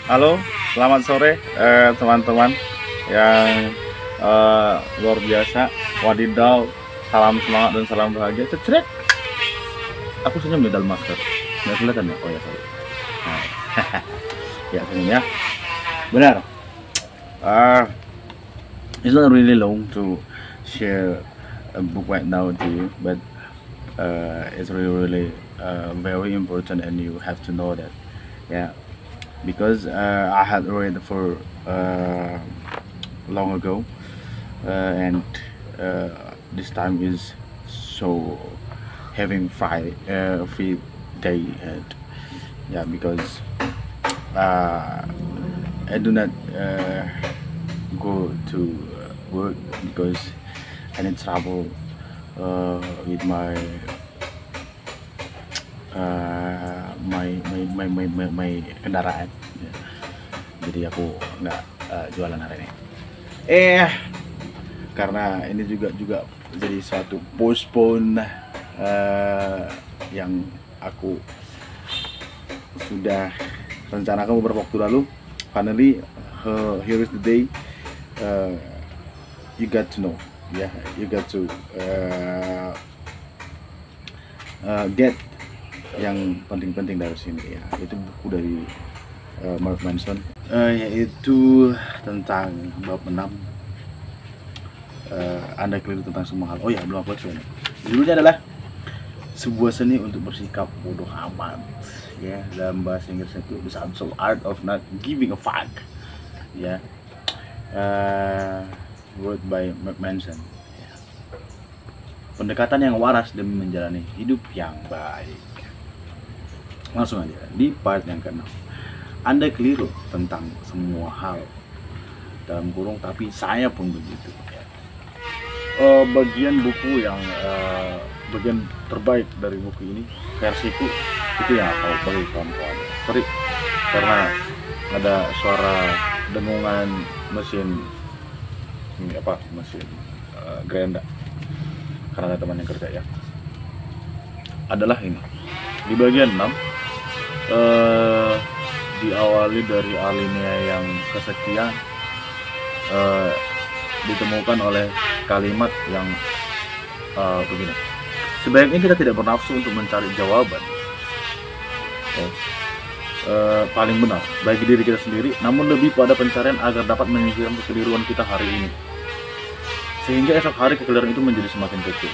Halo, selamat sore teman-teman yang luar biasa. Wadidaw, salam semangat dan salam bahagia. Cecrek. Aku senyum di dalam masker. Nggak kelihatan ya? Oh ya, sorry. Nah, ya senyum ya. Benar. Uh, it's not really long to share a book right now to you, but it's really very important, and you have to know that. Yeah, because I had read for long ago, and this time is so having free day, and yeah, because uh, I do not go to work because I need trouble with my kendaraan. Ya. Jadi aku nggak jualan hari ini. Karena ini juga jadi suatu postpone yang aku sudah rencanakan beberapa waktu lalu. Finally, here is the day. You got to know, yeah, you got to get yang penting-penting dari sini ya. Itu buku dari Mark Manson, yaitu tentang bab 6. Anda keliru tentang semua hal. Oh ya, belum aku baca. Judulnya adalah sebuah seni untuk bersikap bodoh amat. Ya, dalam bahasa Inggrisnya itu The Subtle Art of Not Giving a Fuck. Ya, wrote by Mark Manson. Ya. Pendekatan yang waras demi menjalani hidup yang baik. Langsung aja di part yang ke-6. Anda keliru tentang semua hal, dalam kurung, tapi saya pun begitu. Bagian buku yang bagian terbaik dari buku ini versiku itu yang aku bagi kawan-kawan. Sorry karena ada suara dengungan mesin gerenda karena ada teman yang kerja ya. Adalah ini di bagian 6, diawali dari alinea yang kesekian, ditemukan oleh kalimat yang begini: sebaiknya kita tidak bernafsu untuk mencari jawaban paling benar bagi diri kita sendiri, namun lebih pada pencarian agar dapat menyingkirkan kekeliruan kita hari ini, sehingga esok hari kekeliruan itu menjadi semakin kecil.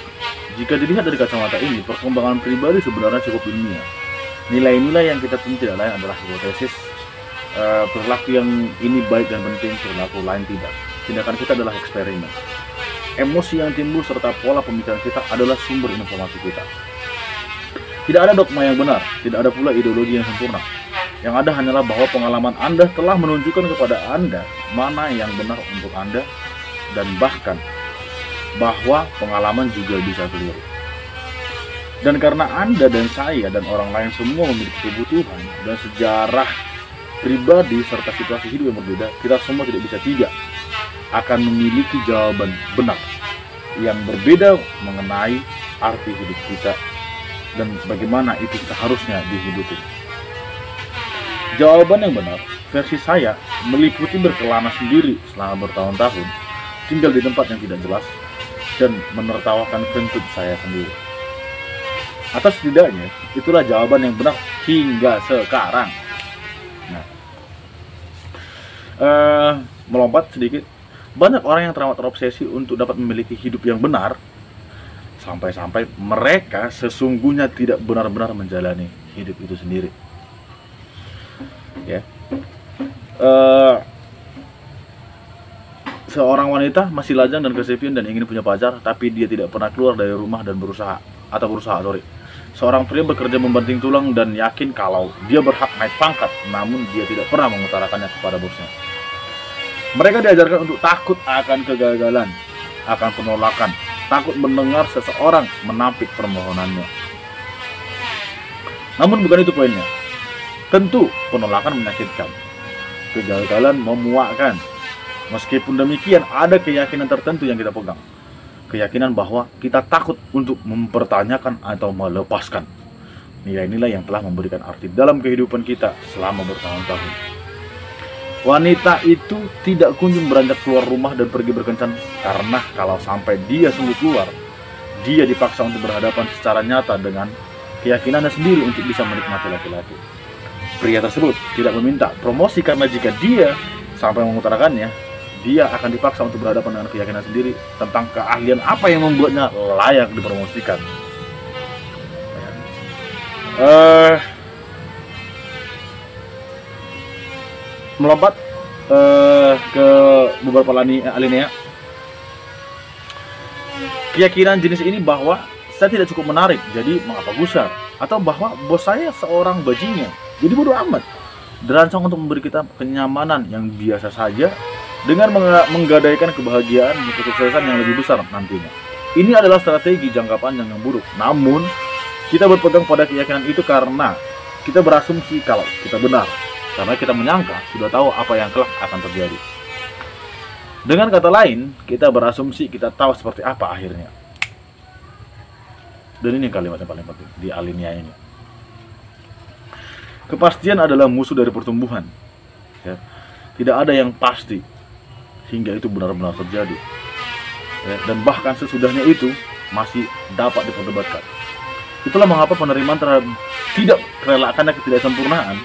Jika dilihat dari kacamata ini, perkembangan pribadi sebenarnya cukup ilmiah. Nilai-nilai yang kita temui tidak lain adalah hipotesis. Perilaku yang ini baik dan penting, perilaku lain tidak. Tindakan kita adalah eksperimen. Emosi yang timbul serta pola pemikiran kita adalah sumber informasi kita. Tidak ada dogma yang benar, tidak ada pula ideologi yang sempurna. Yang ada hanyalah bahwa pengalaman Anda telah menunjukkan kepada Anda mana yang benar untuk Anda, dan bahkan bahwa pengalaman juga bisa keliru. Dan karena Anda dan saya dan orang lain semua memiliki kebutuhan dan sejarah pribadi serta situasi hidup yang berbeda, kita semua tidak akan memiliki jawaban benar yang berbeda mengenai arti hidup kita dan bagaimana itu seharusnya dihidupi. Jawaban yang benar versi saya meliputi berkelana sendiri selama bertahun-tahun, tinggal di tempat yang tidak jelas, dan menertawakan kentut saya sendiri. Atas setidaknya itulah jawaban yang benar hingga sekarang. Nah, melompat sedikit, banyak orang yang teramat terobsesi untuk dapat memiliki hidup yang benar, sampai-sampai mereka sesungguhnya tidak benar-benar menjalani hidup itu sendiri. Ya, seorang wanita masih lajang dan kesepian dan ingin punya pacar, tapi dia tidak pernah keluar dari rumah dan berusaha. Seorang pria bekerja membanting tulang dan yakin kalau dia berhak naik pangkat, namun dia tidak pernah mengutarakannya kepada bosnya. Mereka diajarkan untuk takut akan kegagalan, akan penolakan, takut mendengar seseorang menampik permohonannya. Namun bukan itu poinnya. Tentu penolakan menyakitkan, kegagalan memuakkan. Meskipun demikian, ada keyakinan tertentu yang kita pegang. Keyakinan bahwa kita takut untuk mempertanyakan atau melepaskan nilai-nilai yang telah memberikan arti dalam kehidupan kita selama bertahun-tahun. Wanita itu tidak kunjung beranjak keluar rumah dan pergi berkencan, karena kalau sampai dia sungguh keluar, dia dipaksa untuk berhadapan secara nyata dengan keyakinannya sendiri untuk bisa menikmati laki-laki. Pria tersebut tidak meminta promosi karena jika dia sampai mengutarakannya, dia akan dipaksa untuk berhadapan dengan keyakinan sendiri tentang keahlian apa yang membuatnya layak dipromosikan. Melompat ke beberapa alinea. Keyakinan jenis ini bahwa saya tidak cukup menarik, jadi mengapa gusar, atau bahwa bos saya seorang bajingan, jadi bodoh amat, dirancang untuk memberi kita kenyamanan yang biasa saja dengan menggadaikan kebahagiaan dan kesuksesan yang lebih besar nantinya. Ini adalah strategi jangka panjang yang buruk. Namun kita berpegang pada keyakinan itu karena kita berasumsi kalau kita benar, karena kita menyangka sudah tahu apa yang kelak akan terjadi. Dengan kata lain, kita berasumsi kita tahu seperti apa akhirnya. Dan ini kalimat yang paling penting di alinea ini. Kepastian adalah musuh dari pertumbuhan. Ya. Tidak ada yang pasti hingga itu benar-benar terjadi. Ya. Dan bahkan sesudahnya itu masih dapat diperdebatkan. Itulah mengapa penerimaan terhadap tidak kerelakannya ketidaksempurnaan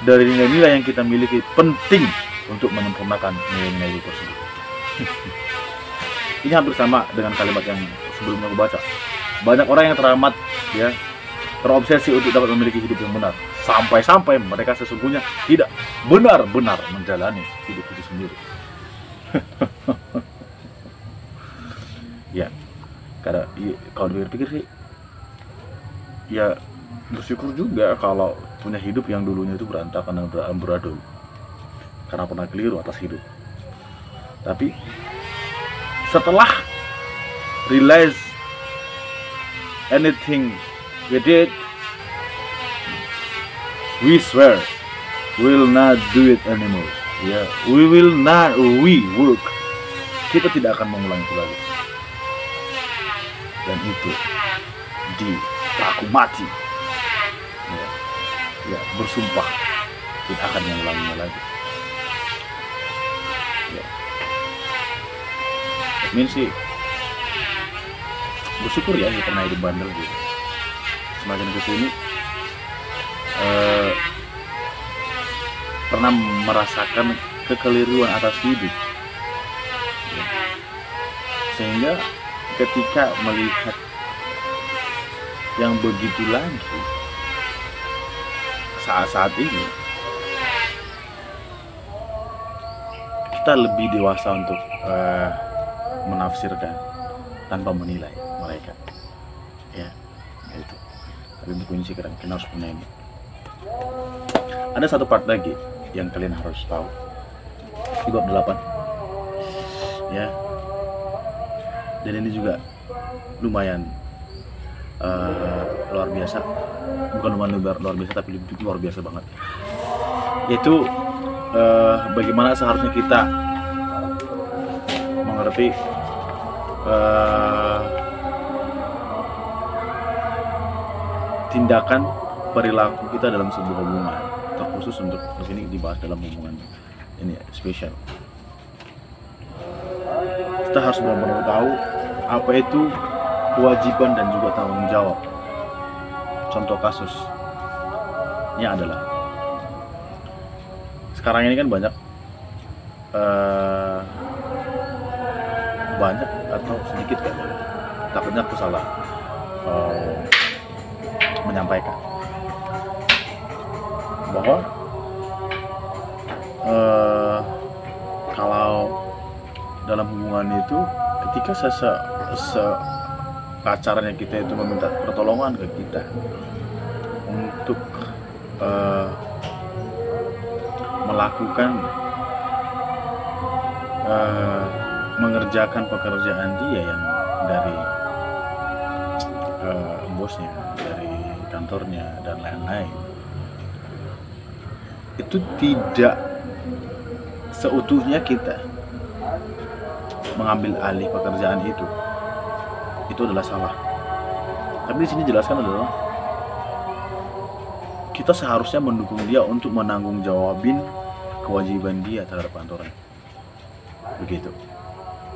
dari nilai-nilai yang kita miliki penting untuk menyempurnakan nilai-nilai itu tersebut. Ini hampir sama dengan kalimat yang sebelumnya aku baca. Banyak orang yang teramat ya terobsesi untuk dapat memiliki hidup yang benar, sampai-sampai mereka sesungguhnya tidak benar-benar menjalani hidup itu sendiri. Ya, karena kalau dipikir sih, ya bersyukur juga kalau punya hidup yang dulunya itu berantakan dan beramburadul karena pernah keliru atas hidup. Tapi setelah realize anything we did, we swear we will not do it anymore. Ya, we will not rework. Kita tidak akan mengulangi itu lagi. Dan itu di aku mati. Ya, bersumpah tidak akan mengulanginya lagi. Ya. Min sih bersyukur ya kita pernah hidup bandel gitu. Semakin kesini pernah merasakan kekeliruan atas hidup ya. Sehingga ketika melihat yang begitu lagi saat-saat ini, kita lebih dewasa untuk menafsirkan tanpa menilai mereka ya itu. Tapi untuk kunci kalian harus punya ini. Ada satu part lagi yang kalian harus tahu di bab 8 ya, dan ini juga lumayan luar biasa, bukan lumayan luar biasa tapi luar biasa banget, yaitu bagaimana seharusnya kita mengerti tindakan perilaku kita dalam sebuah hubungan, terkhusus untuk di sini dibahas dalam hubungan ini spesial. Kita harus benar-benar tahu apa itu kewajiban dan juga tanggung jawab. Contoh kasusnya adalah sekarang ini kan banyak atau sedikit kan, takutnya aku salah menyampaikan bahwa kalau dalam hubungan itu ketika pacarnya kita itu meminta pertolongan ke kita untuk melakukan mengerjakan pekerjaan dia yang dari bosnya, dari kantornya dan lain-lain, itu tidak seutuhnya kita mengambil alih pekerjaan itu adalah salah. Tapi di sini jelaskan adalah kita seharusnya mendukung dia untuk menanggung jawabin kewajiban dia terhadap kantornya. Begitu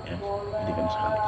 ya, jadi kan sekali.